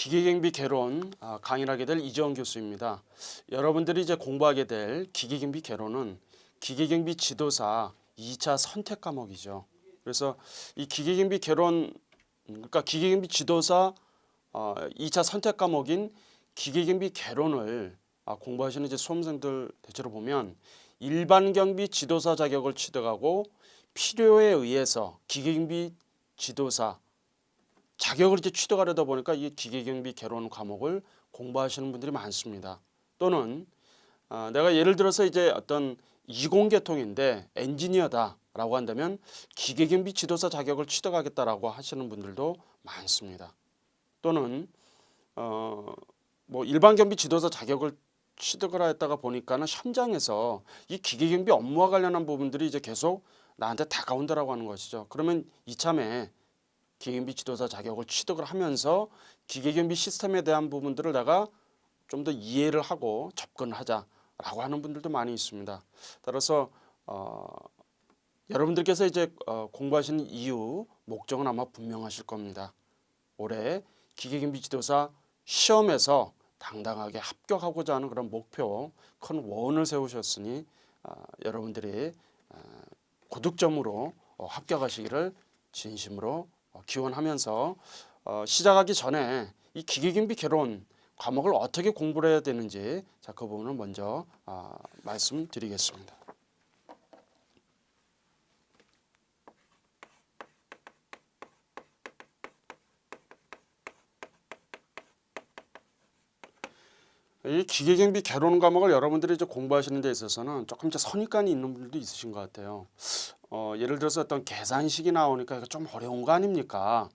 기계경비 개론 강의를 하게 될 이재원 교수입니다. 여러분들이 이제 공부하게 될 기계경비 개론은 기계경비 지도사 2차 선택 과목이죠. 그래서 이 기계경비 개론 그러니까 기계경비 지도사 2차 선택 과목인 기계경비 개론을 공부하시는 이제 수험생들 대체로 보면 일반 경비 지도사 자격을 취득하고 필요에 의해서 기계경비 지도사 자격을 이제 취득하려다 보니까 이 기계경비 개론 과목을 공부하시는 분들이 많습니다. 또는 내가 예를 들어서 이제 어떤 이공계통인데 엔지니어다라고 한다면 기계경비 지도사 자격을 취득하겠다라고 하시는 분들도 많습니다. 또는 뭐 일반 경비 지도사 자격을 취득을 했다가 보니까는 현장에서 이 기계경비 업무와 관련한 부분들이 이제 계속 나한테 다가온다라고 하는 것이죠. 그러면 이참에 기계경비 지도사 자격을 취득을 하면서 기계경비 시스템에 대한 부분들을 내가 좀 더 이해를 하고 접근하자라고 하는 분들도 많이 있습니다. 따라서 여러분들께서 이제 공부하시는 이유 목적은 아마 분명하실 겁니다. 올해 기계경비 지도사 시험에서 당당하게 합격하고자 하는 그런 목표, 큰 원을 세우셨으니 여러분들이 고득점으로 합격하시기를 진심으로 기원하면서 시작하기 전에 이 기계경비 개론 과목을 어떻게 공부를 해야 되는지 그 부분을 먼저 말씀드리겠습니다. 이 기계경비 개론 과목을 여러분들이 이제 공부하시는 데 있어서는 조금 이제 선입관이 있는 분들도 있으신 것 같아요. 예를 들어서 어떤 계산식이 나오니까 이거 좀 어려운 거 아닙니까?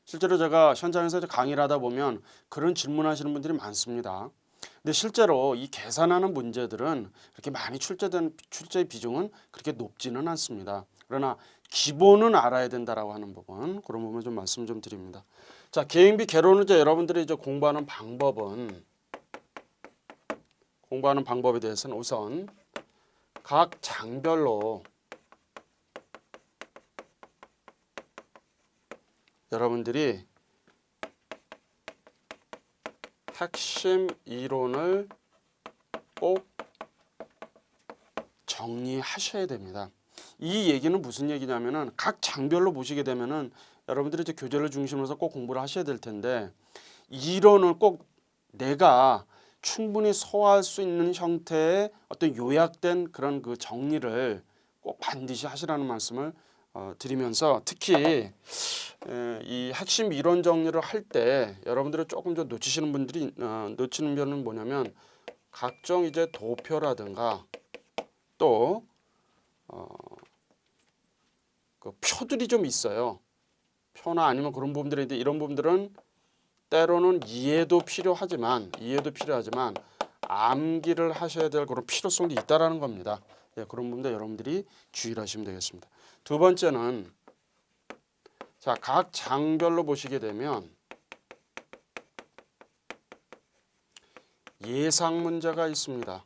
실제로 제가 현장에서 강의를 하다 보면 그런 질문하시는 분들이 많습니다. 근데 실제로 이 계산하는 문제들은 그렇게 많이 출제 비중은 그렇게 높지는 않습니다. 그러나 기본은 알아야 된다라고 하는 부분, 그런 부분 좀 말씀 좀 드립니다. 자, 기계경비 개론을 이제 여러분들이 이제 공부하는 방법에 대해서는 우선 각 장별로 여러분들이 핵심 이론을 꼭 정리하셔야 됩니다. 이 얘기는 무슨 얘기냐면은 각 장별로 보시게 되면은 여러분들이 이제 교재를 중심으로 해서 꼭 공부를 하셔야 될 텐데 이론을 꼭 내가 충분히 소화할 수 있는 형태의 어떤 요약된 그런 그 정리를 꼭 반드시 하시라는 말씀을 드리면서 특히 이 핵심 이론 정리를 할 때 여러분들이 조금 좀 놓치시는 분들이 놓치는 면은 뭐냐면 각종 이제 도표라든가 또 그 표들이 좀 있어요. 표나 아니면 그런 부분들이 있는데 이런 부분들은 때로는 이해도 필요하지만 암기를 하셔야 될 그런 필요성도 있다라는 겁니다. 예, 그런 부분들 여러분들이 주의를 하시면 되겠습니다. 두 번째는 자, 각 장별로 보시게 되면 예상 문제가 있습니다.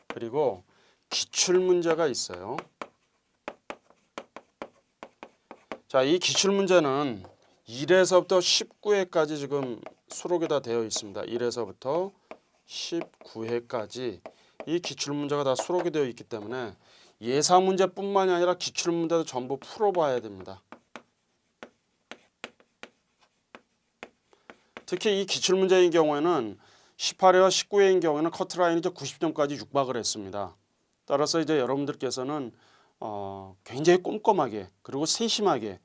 그리고 기출 문제가 있어요. 자, 이 기출 문제는 1에서부터 19회까지 지금 수록이 다 되어 있습니다. 1에서부터 19회까지 이 기출 문제가 다 수록이 되어 있기 때문에 예상 문제뿐만이 아니라 기출 문제도 전부 풀어봐야 됩니다. 특히 이 기출 문제인 경우에는 18회와 19회인 경우에는 커트라인이 90점까지 육박을 했습니다. 따라서 이제 여러분들께서는 굉장히 꼼꼼하게 그리고 세심하게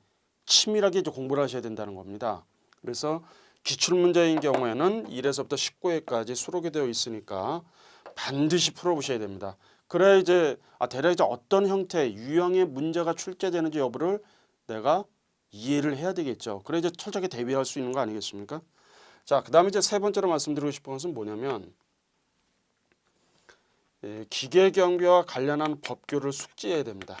치밀하게 이제 공부를 하셔야 된다는 겁니다. 그래서 기출 문제인 경우에는 1에서부터 19회까지 수록이 되어 있으니까 반드시 풀어보셔야 됩니다. 그래야 이제 대략 이제 어떤 형태 유형의 문제가 출제되는지 여부를 내가 이해를 해야 되겠죠. 그래야 이제 철저하게 대비할 수 있는 거 아니겠습니까? 자, 그다음에 이제 세 번째로 말씀드리고 싶은 것은 뭐냐면 기계경비와 관련한 법규를 숙지해야 됩니다.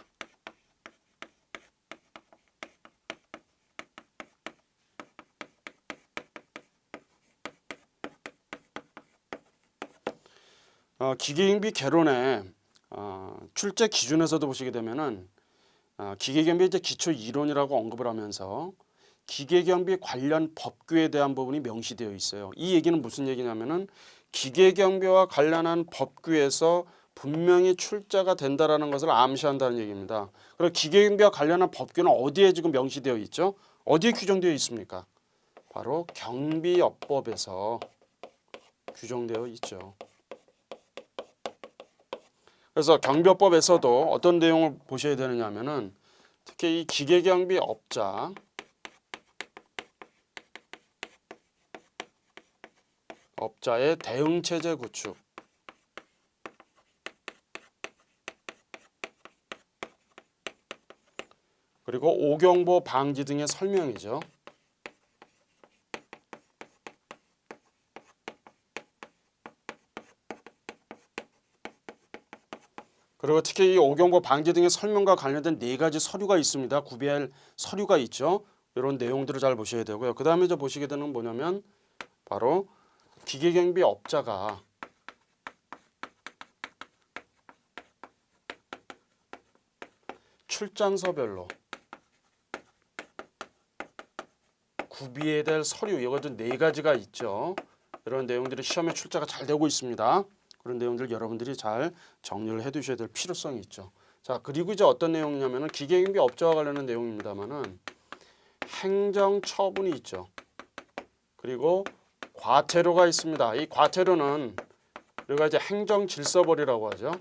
기계경비 개론의 출제 기준에서도 보시게 되면은 기계경비 이제 기초 이론이라고 언급을 하면서 기계경비 관련 법규에 대한 부분이 명시되어 있어요. 이 얘기는 무슨 얘기냐면은 기계경비와 관련한 법규에서 분명히 출자가 된다라는 것을 암시한다는 얘기입니다. 그리고 기계경비와 관련한 법규는 어디에 지금 명시되어 있죠? 어디에 규정되어 있습니까? 바로 경비업법에서 규정되어 있죠. 그래서 경비업법에서도 어떤 내용을 보셔야 되느냐 하면은 특히 이 기계경비 업자의 대응체제 구축, 그리고 오경보 방지 등의 설명이죠. 그리고 특히 이 오경보 방지 등의 설명과 관련된 4가지 서류가 있습니다. 구비할 서류가 있죠. 이런 내용들을 잘 보셔야 되고요. 그 다음에 이제 보시게 되는 건 뭐냐면 바로 기계경비 업자가 출장서별로 구비해야 될 서류, 이것도 4가지가 있죠. 이런 내용들이 시험에 출제가 잘 되고 있습니다. 그런 내용들 여러분들이 잘 정리를 해 두셔야 될 필요성이 있죠. 자, 그리고 이제 어떤 내용이냐면은 기계경비 업자와 관련한 내용입니다만은 행정처분이 있죠. 그리고 과태료가 있습니다. 이 과태료는 우리가 이제 행정질서벌이라고 하죠.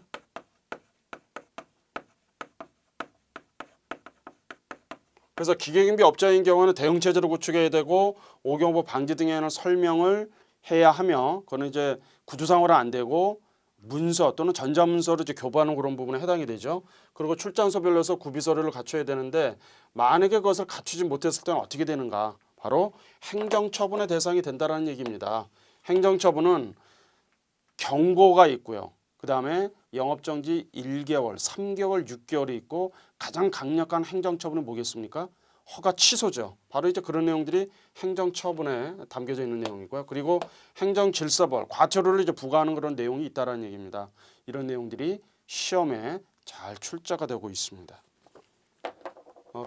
그래서 기계경비 업자인 경우는 대응체제를 구축해야 되고 오경보 방지 등에 관한 설명을 해야 하며, 그거는 이제 구두상으로 안 되고 문서 또는 전자문서로 이제 교부하는 그런 부분에 해당이 되죠. 그리고 출장서별로서 구비서류를 갖춰야 되는데 만약에 그것을 갖추지 못했을 때는 어떻게 되는가? 바로 행정처분의 대상이 된다는 얘기입니다. 행정처분은 경고가 있고요. 그 다음에 영업정지 1개월, 3개월, 6개월이 있고 가장 강력한 행정처분이 뭐겠습니까? 허가 취소죠. 바로 이제 그런 내용들이 행정처분에 담겨져 있는 내용이고요. 그리고 행정질서벌, 과태료를 이제 부과하는 그런 내용이 있다라는 얘기입니다. 이런 내용들이 시험에 잘 출제가 되고 있습니다.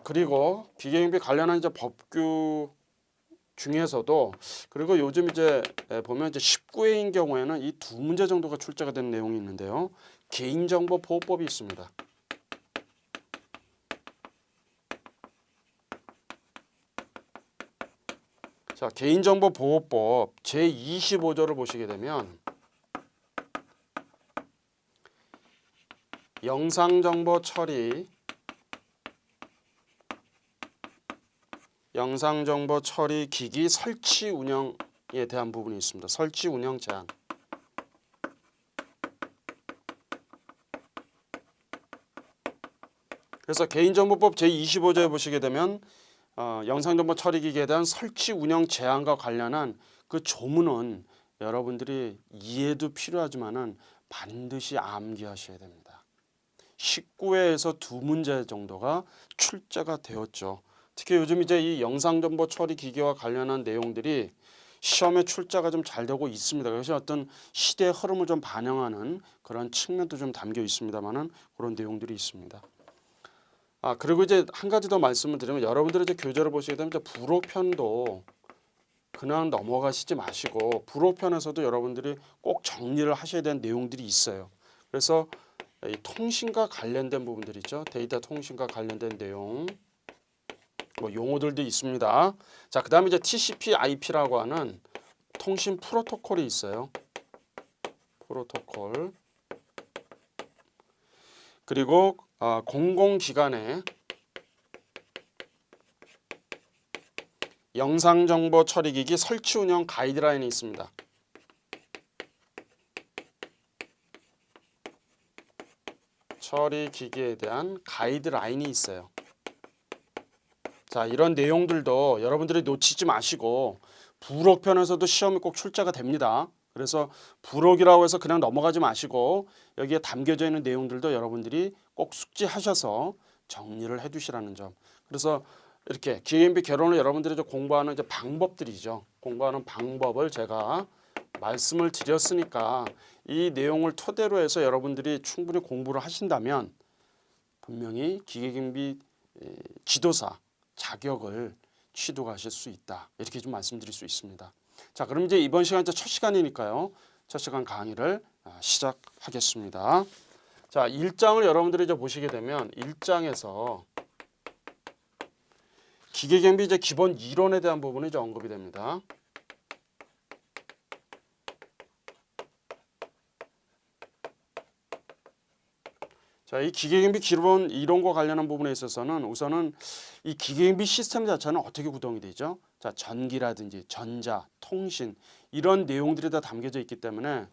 그리고 기계경비 관련한 이제 법규 중에서도, 그리고 요즘 이제 보면 이제 19회인 경우에는 이 2문제 정도가 출제가 된 내용이 있는데요. 개인정보보호법이 있습니다. 자, 개인정보보호법 제25조를 보시게 되면 영상정보 처리 기기 설치 운영에 대한 부분이 있습니다. 설치 운영 제한. 그래서 개인정보법 제25조에 보시게 되면 영상정보 처리기기에 대한 설치 운영 제한과 관련한 그 조문은 여러분들이 이해도 필요하지만은 반드시 암기하셔야 됩니다. 19회에서 2문제 정도가 출제가 되었죠. 특히 요즘 이제 이 영상정보 처리 기기와 관련한 내용들이 시험에 출제가 좀 잘 되고 있습니다. 그래서 어떤 시대의 흐름을 좀 반영하는 그런 측면도 좀 담겨 있습니다만은 그런 내용들이 있습니다. 그리고 이제 한 가지 더 말씀을 드리면, 여러분들이 이제 교재를 보시게 되면 이제 불호편도 그냥 넘어가시지 마시고 불호편에서도 여러분들이 꼭 정리를 하셔야 되는 내용들이 있어요. 그래서 이 통신과 관련된 부분들 있죠. 데이터 통신과 관련된 내용, 뭐 용어들도 있습니다. 자, 그다음에 이제 TCP/IP라고 하는 통신 프로토콜이 있어요. 프로토콜. 그리고 공공기관의 영상정보 처리기기 설치 운영 가이드라인이 있습니다. 처리기기에 대한 가이드라인이 있어요. 자, 이런 내용들도 여러분들이 놓치지 마시고 불호편에서도 시험이 꼭 출제가 됩니다. 그래서 불호기라고 해서 그냥 넘어가지 마시고 여기에 담겨져 있는 내용들도 여러분들이 꼭 숙지하셔서 정리를 해두시라는 점. 그래서 이렇게 기계경비 개론을 여러분들이 공부하는 이제 방법들이죠. 공부하는 방법을 제가 말씀을 드렸으니까 이 내용을 토대로 해서 여러분들이 충분히 공부를 하신다면 분명히 기계경비 지도사 자격을 취득하실 수 있다. 이렇게 좀 말씀드릴 수 있습니다. 자, 그럼 이제 이번 시간 이제 첫 시간이니까요. 첫 시간 강의를 시작하겠습니다. 자, 1장을 여러분들이 이제 보시게 되면 1장에서 기계경비 이제 기본 이론에 대한 부분이 이제 언급이 됩니다. 자, 이 기계경비 기본 이론과 관련한 부분에 있어서는 우선은 이 기계경비 시스템 자체는 어떻게 구동이 되죠? 자, 전기라든지 전자, 통신 이런 내용들이 다 담겨져 있기 때문에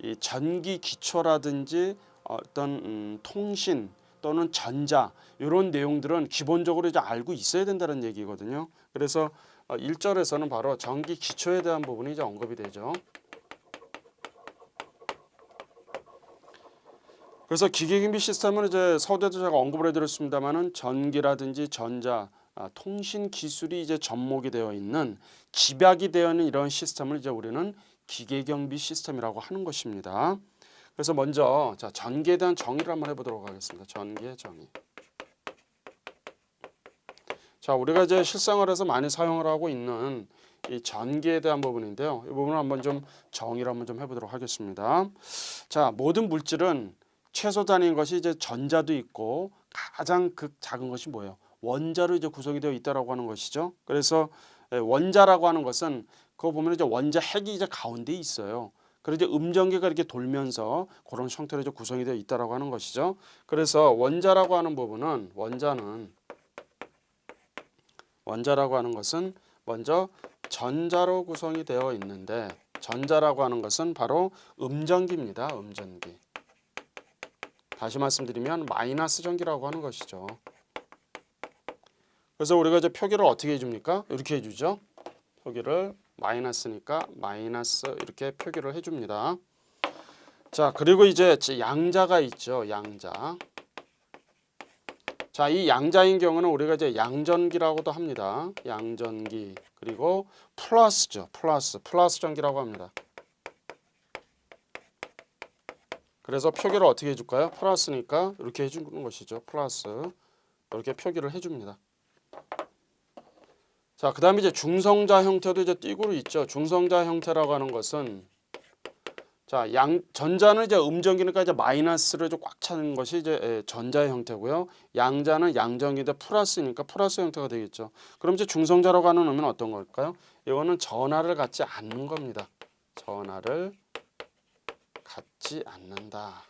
이 전기 기초라든지 어떤 통신 또는 전자 이런 내용들은 기본적으로 이제 알고 있어야 된다는 얘기거든요. 그래서 1절에서는 바로 전기 기초에 대한 부분이 이제 언급이 되죠. 그래서 기계경비 시스템은 이제 서두에도 제가 언급을 해드렸습니다만은 전기라든지 전자, 통신 기술이 이제 접목이 되어 있는 집약이 되어 있는 이런 시스템을 이제 우리는 기계경비 시스템이라고 하는 것입니다. 그래서 먼저 자, 전기에 대한 정의를 한번 해보도록 하겠습니다. 전기의 정의. 자, 우리가 이제 실생활에서 많이 사용을 하고 있는 이 전기에 대한 부분인데요. 이 부분을 한번 좀 정의를 한번 좀 해보도록 하겠습니다. 자, 모든 물질은 최소 단위인 것이 이제 전자도 있고 가장 작은 것이 뭐예요? 원자로 이제 구성이 되어 있다라고 하는 것이죠. 그래서 원자라고 하는 것은 그거 보면 이제 원자 핵이 이제 가운데 있어요. 그래서 이제 음전기가 이렇게 돌면서 그런 형태로 이제 구성이 되어 있다라고 하는 것이죠. 그래서 원자라고 하는 부분은 원자라고 하는 것은 먼저 전자로 구성이 되어 있는데 전자라고 하는 것은 바로 음전기입니다. 음전기. 다시 말씀드리면 마이너스 전기라고 하는 것이죠. 그래서 우리가 이제 표기를 어떻게 해줍니까? 이렇게 해주죠. 표기를 마이너스니까 마이너스 이렇게 표기를 해줍니다. 자, 그리고 이제 양자가 있죠. 양자. 자, 이 양자인 경우는 우리가 이제 양전기라고도 합니다. 양전기. 그리고 플러스죠. 플러스 전기라고 합니다. 그래서 표기를 어떻게 해줄까요? 플러스니까 이렇게 해주는 것이죠. 플러스 이렇게 표기를 해줍니다. 자, 그 다음에 이제 중성자 형태도 이제 띠구로 있죠. 중성자 형태라고 하는 것은 자, 전자는 이제 음전기니까 이제 마이너스를 좀 꽉 차는 것이 이제 전자의 형태고요. 양자는 양전기인데 플러스니까 플러스 형태가 되겠죠. 그럼 이제 중성자라고 하는 의미는 어떤 걸까요? 이거는 전하를 갖지 않는 겁니다. 전하를 갖지 않는다.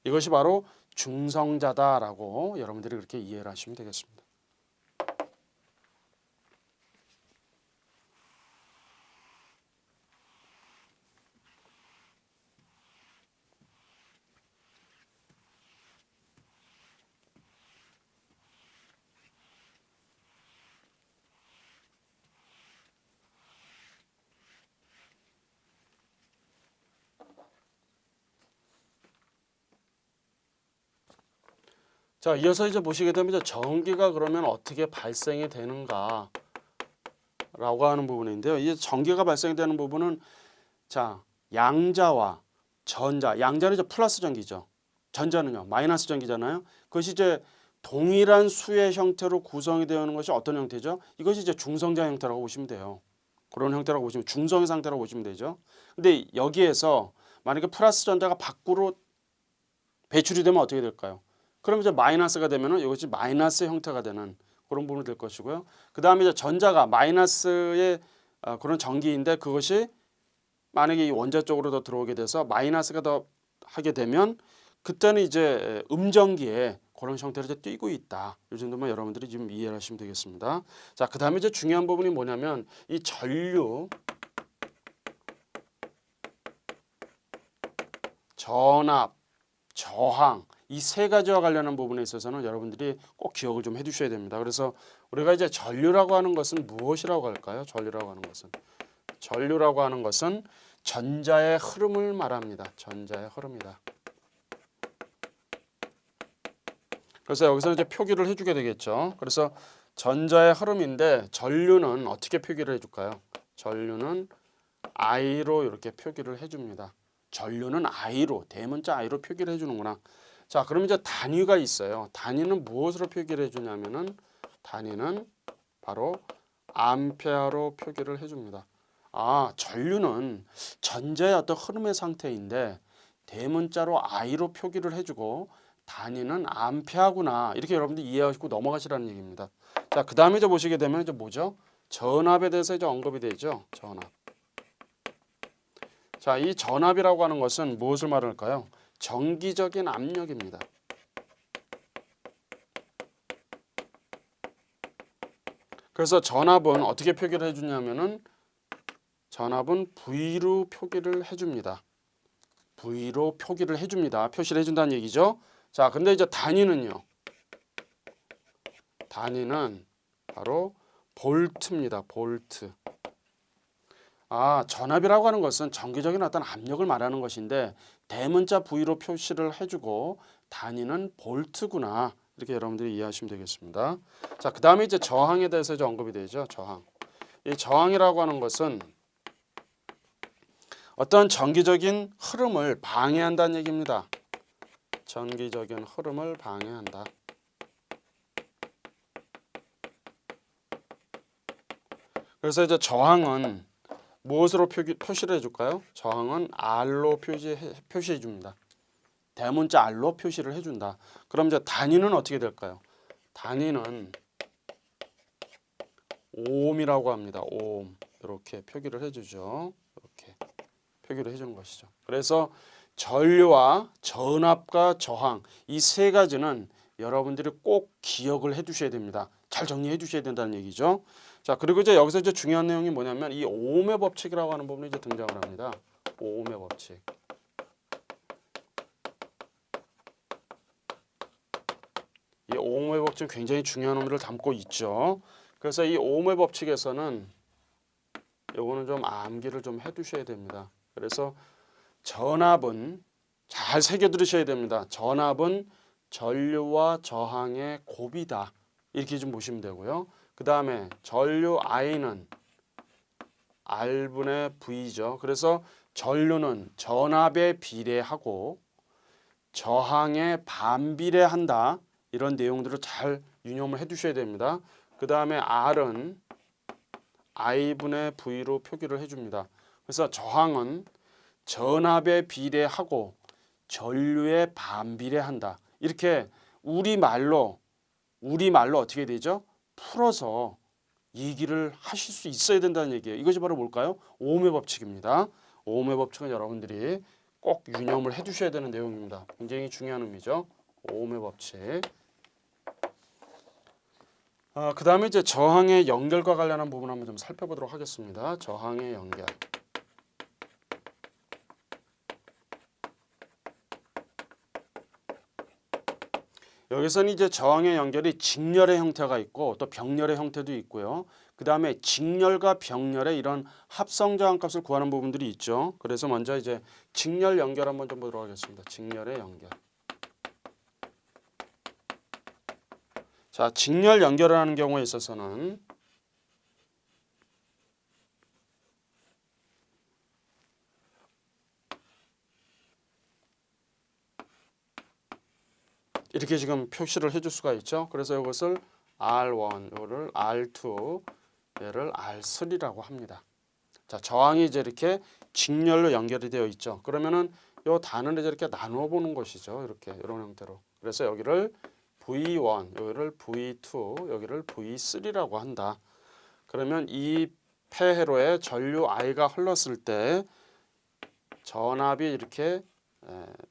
이것이 바로 중성자다라고 여러분들이 그렇게 이해를 하시면 되겠습니다. 자, 이어서 이제 보시게 되면 이제 전기가 그러면 어떻게 발생이 되는가라고 하는 부분인데요. 이 전기가 발생되는 부분은 자, 양자와 전자, 양자는 이제 플러스 전기죠. 전자는요, 마이너스 전기잖아요. 그것이 이제 동일한 수의 형태로 구성이 되어 있는 것이 어떤 형태죠? 이것이 이제 중성자 형태라고 보시면 돼요. 그런 형태라고 보시면 중성의 상태라고 보시면 되죠. 근데 여기에서 만약에 플러스 전자가 밖으로 배출이 되면 어떻게 될까요? 그럼 이제 마이너스가 되면은 이것이 마이너스 형태가 되는 그런 부분이 될 것이고요. 그 다음에 이제 전자가 마이너스의 그런 전기인데 그것이 만약에 이 원자 쪽으로 더 들어오게 돼서 마이너스가 더 하게 되면 그때는 이제 음전기에 그런 형태로 이제 띄고 있다. 이 정도만 여러분들이 지금 이해를 하시면 되겠습니다. 자, 그 다음에 이제 중요한 부분이 뭐냐면 이 전류, 전압, 저항 이 세 가지와 관련한 부분에 있어서는 여러분들이 꼭 기억을 좀 해두셔야 됩니다. 그래서 우리가 이제 전류라고 하는 것은 무엇이라고 할까요? 전류라고 하는 것은 전자의 흐름을 말합니다. 전자의 흐름이다. 그래서 여기서 이제 표기를 해주게 되겠죠. 그래서 전자의 흐름인데 전류는 어떻게 표기를 해줄까요? 전류는 I로 이렇게 표기를 해줍니다. 전류는 I로 대문자 I로 표기를 해주는구나. 자, 그럼 이제 단위가 있어요. 단위는 무엇으로 표기를 해주냐면은 단위는 바로 암페어로 표기를 해줍니다. 아, 전류는 전자의 어떤 흐름의 상태인데 대문자로 I로 표기를 해주고 단위는 암페어구나. 이렇게 여러분들 이해하시고 넘어가시라는 얘기입니다. 자, 그 다음에 이제 보시게 되면 이제 뭐죠? 전압에 대해서 이제 언급이 되죠. 전압. 자, 이 전압이라고 하는 것은 무엇을 말할까요? 정기적인 압력입니다. 그래서 전압은 어떻게 표기를 해주냐면은 전압은 V로 표기를 해줍니다. V로 표기를 해줍니다. 표시를 해준다는 얘기죠. 자, 근데 이제 단위는요. 단위는 바로 볼트입니다. 볼트. 아, 전압이라고 하는 것은 정기적인 어떤 압력을 말하는 것인데 대문자 V로 표시를 해주고 단위는 볼트구나. 이렇게 여러분들이 이해하시면 되겠습니다. 자, 그 다음에 이제 저항에 대해서 이제 언급이 되죠. 저항. 이 저항이라고 하는 것은 어떤 정기적인 흐름을 방해한다는 얘기입니다. 정기적인 흐름을 방해한다. 그래서 이제 저항은 무엇으로 표시를 해줄까요? 저항은 R로 표시해 줍니다. 대문자 R로 표시를 해준다. 그럼 이제 단위는 어떻게 될까요? 단위는 옴이라고 합니다. 옴. 이렇게 표기를 해주죠. 이렇게 표기를 해주는 것이죠. 그래서 전류와 전압과 저항 이 세 가지는 여러분들이 꼭 기억을 해두셔야 됩니다. 잘 정리해 주셔야 된다는 얘기죠. 자, 그리고 이제 여기서 이제 중요한 내용이 뭐냐면 이 오음의 법칙이라고 하는 부분이 이제 등장을 합니다. 오음의 법칙. 이 오음의 법칙은 굉장히 중요한 의미를 담고 있죠. 그래서 이 오음의 법칙에서는 요거는 좀 암기를 좀 해두셔야 됩니다. 그래서 전압은 잘 새겨 들으셔야 됩니다. 전압은 전류와 저항의 곱이다. 이렇게 좀 보시면 되고요. 그 다음에 전류 I는 R분의 V죠. 그래서 전류는 전압에 비례하고 저항에 반비례한다. 이런 내용들을 잘 유념을 해두셔야 됩니다. 그 다음에 R은 I분의 V로 표기를 해줍니다. 그래서 저항은 전압에 비례하고 전류에 반비례한다. 이렇게 우리말로 어떻게 되죠? 풀어서 얘기를 하실 수 있어야 된다는 얘기예요. 이것이 바로 뭘까요? 오음의 법칙입니다. 오음의 법칙은 여러분들이 꼭 유념을 해두셔야 되는 내용입니다. 굉장히 중요한 의미죠. 오음의 법칙. 그 다음에 이제 저항의 연결과 관련한 부분 한번 좀 살펴보도록 하겠습니다. 저항의 연결. 여기서는 이제 저항의 연결이 직렬의 형태가 있고 또 병렬의 형태도 있고요. 그 다음에 직렬과 병렬의 이런 합성 저항값을 구하는 부분들이 있죠. 그래서 먼저 이제 직렬 연결 한번 좀 보도록 하겠습니다. 직렬의 연결. 자, 직렬 연결을 하는 경우에 있어서는 이렇게 지금 표시를 해줄 수가 있죠. 그래서 이것을 R1, 이거를 R2, 얘를 R3라고 합니다. 자, 저항이 이제 이렇게 직렬로 연결이 되어 있죠. 그러면은 요 단을 이렇게 나누어 보는 것이죠. 이렇게 이런 형태로. 그래서 여기를 V1, 여기를 V2, 여기를 V3라고 한다. 그러면 이 폐회로에 전류 I가 흘렀을 때 전압이 이렇게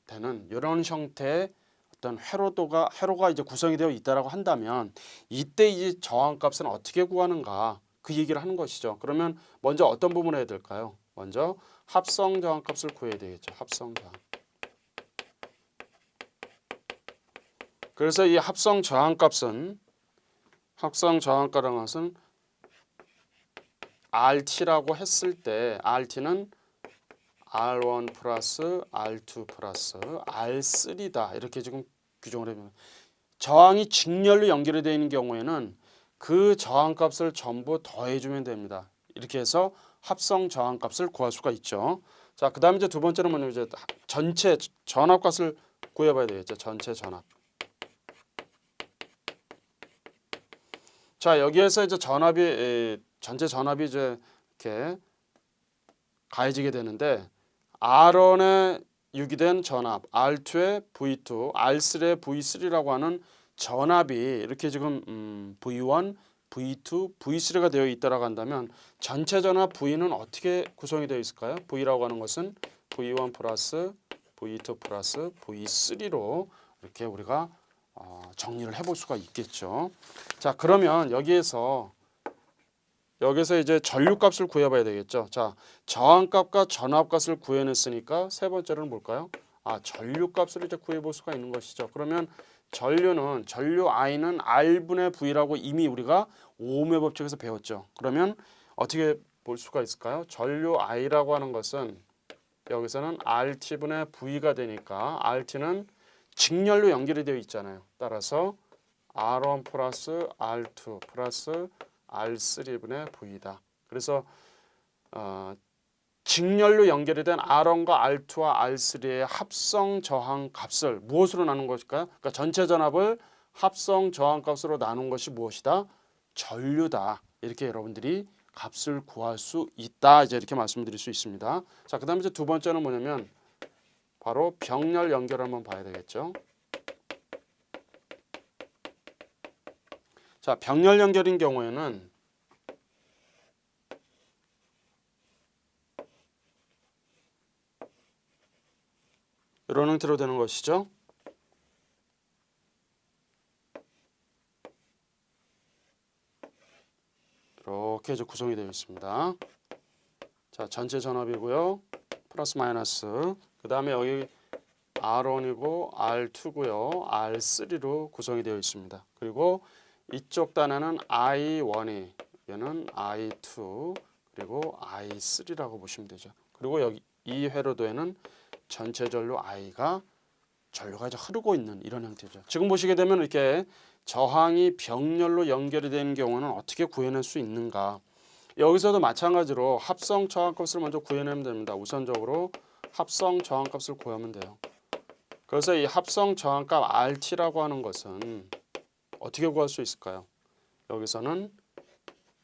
되는 이런 형태의 어떤 회로가 이제 구성이 되어 있다라고 한다면 이때 이제 저항값은 어떻게 구하는가 그 얘기를 하는 것이죠. 그러면 먼저 어떤 부분을 해야 될까요? 먼저 합성 저항값을 구해야 되겠죠. 합성 저항. 그래서 이 합성 저항값은 RT라고 했을 때 RT는 R1 플러스 R2 플러스 R3다. 이렇게 지금 규정을 해줍니다. 저항이 직렬로 연결이 되어 있는 경우에는 그 저항값을 전부 더해주면 됩니다. 이렇게 해서 합성 저항값을 구할 수가 있죠. 자, 그 다음에 이제 두 번째는 뭐냐면 이제 전체 전압값을 구해봐야 되겠죠. 전체 전압. 자, 여기에서 이제 전체 전압이 이제 이렇게 가해지게 되는데 R1에 유기된 전압, R2에 V2, R3에 V3라고 하는 전압이 이렇게 지금 V1, V2, V3가 되어 있다라고 한다면 전체 전압 V는 어떻게 구성이 되어 있을까요? V라고 하는 것은 V1 플러스 V2 플러스 V3로 이렇게 우리가 정리를 해볼 수가 있겠죠. 자, 그러면 여기에서 이제 전류값을 구해봐야 되겠죠. 자, 저항값과 전압값을 구해냈으니까 세 번째로는 뭘까요? 전류값을 이제 구해볼 수가 있는 것이죠. 그러면 전류 I는 R분의 V라고 이미 우리가 오음의 법칙에서 배웠죠. 그러면 어떻게 볼 수가 있을까요? 전류 I라고 하는 것은 여기서는 RT분의 V가 되니까 RT는 직렬로 연결이 되어 있잖아요. 따라서 R1 플러스 R2 플러스 R3분의 V다. 그래서 직렬로 연결이 된 R1과 R2와 R3의 합성 저항 값을 무엇으로 나눈 것일까요? 그러니까 전체 전압을 합성 저항 값으로 나눈 것이 무엇이다? 전류다. 이렇게 여러분들이 값을 구할 수 있다. 이제 이렇게 말씀드릴 수 있습니다. 자, 그다음에 이제 두 번째는 뭐냐면 바로 병렬 연결 한번 봐야 되겠죠. 자, 병렬 연결인 경우에는 이런 형태로 되는 것이죠. 이렇게 이제 구성이 되어 있습니다. 자, 전체 전압이고요. 플러스 마이너스. 그 다음에 여기 R1이고 R2고요. R3로 구성이 되어 있습니다. 그리고 이쪽 단에는 I1이 얘는 I2 그리고 I3라고 보시면 되죠. 그리고 여기 이 회로도에는 전체 전류 I가 전류가 이제 흐르고 있는 이런 형태죠. 지금 보시게 되면 이렇게 저항이 병렬로 연결이 되는 경우는 어떻게 구해낼 수 있는가? 여기서도 마찬가지로 합성 저항값을 먼저 구해내면 됩니다. 우선적으로 합성 저항값을 구하면 돼요. 그래서 이 합성 저항값 RT라고 하는 것은 어떻게 구할 수 있을까요? 여기서는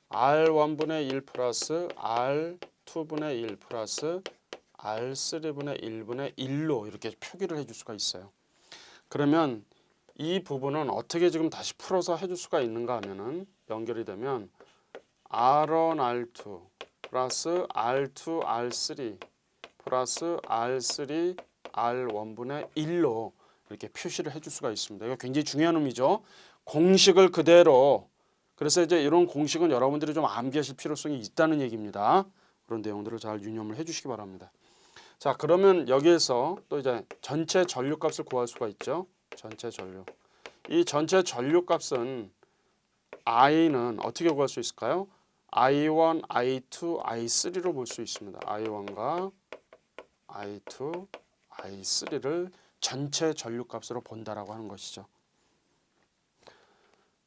R1분의 1 플러스 R2분의 1 플러스 R3분의 1분의 1로 이렇게 표기를 해줄 수가 있어요. 그러면 이 부분은 어떻게 지금 다시 풀어서 해줄 수가 있는가 하면은 연결이 되면 R1, R2 플러스 R2, R3 플러스 R3, R1분의 1로 이렇게 표시를 해줄 수가 있습니다. 이거 굉장히 중요한 의미죠. 공식을 그대로 그래서 이제 이런 공식은 여러분들이 좀 암기하실 필요성이 있다는 얘기입니다. 그런 내용들을 잘 유념을 해주시기 바랍니다. 자, 그러면 여기에서 또 이제 전체 전류값을 구할 수가 있죠. 전체 전류. 이 전체 전류값은 I는 어떻게 구할 수 있을까요? I1, I2, I3로 볼 수 있습니다. I1과 I2, I3를 전체 전류값으로 본다라고 하는 것이죠.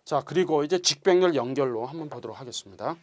자, 그리고 이제 직병렬 연결로 한번 보도록 하겠습니다.